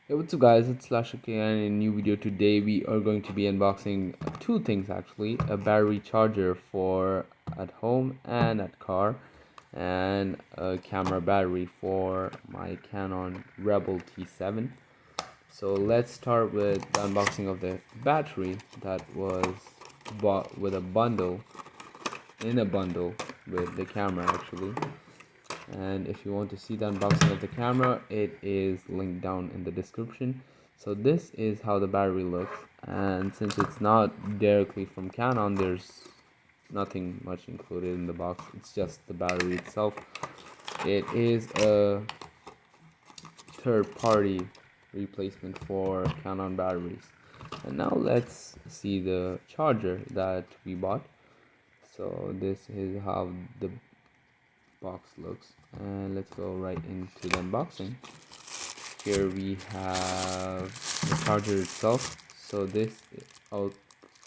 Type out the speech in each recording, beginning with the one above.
Hey, what's up guys, it's Laashak and in a new video today we are going to be unboxing two things actually. A battery charger for at home and at car, and a camera battery for my Canon Rebel T7. So let's start with the unboxing of the battery that was bought with a bundle, in a bundle with the camera actually. And if you want to see the unboxing of the camera, it is linked down in the description. So this is how the battery looks, and since it's not directly from Canon, there's nothing much included in the box. It's just the battery itself. It is a third party replacement for Canon batteries. And now let's see the charger that we bought. So this is how the box looks, and let's go right into the unboxing. Here we have the charger itself. So this oh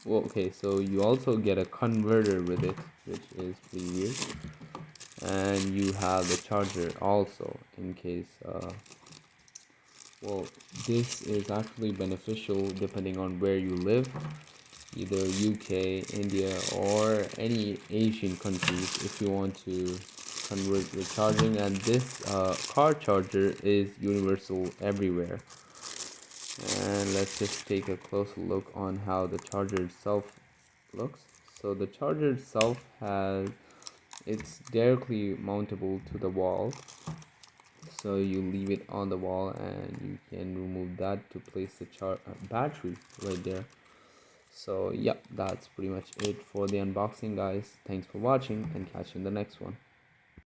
well, okay, so you also get a converter with it, which is pretty weird, and you have the charger also in case well, this is actually beneficial depending on where you live, either UK, India, or any Asian countries, if you want to convert your charging. And this car charger is universal everywhere. And let's just take a closer look on how the charger itself looks. So the charger itself has, it's directly mountable to the wall, so you leave it on the wall and you can remove that to place the battery right there. So yeah, that's pretty much it for the unboxing guys. Thanks for watching and catch you in the next one.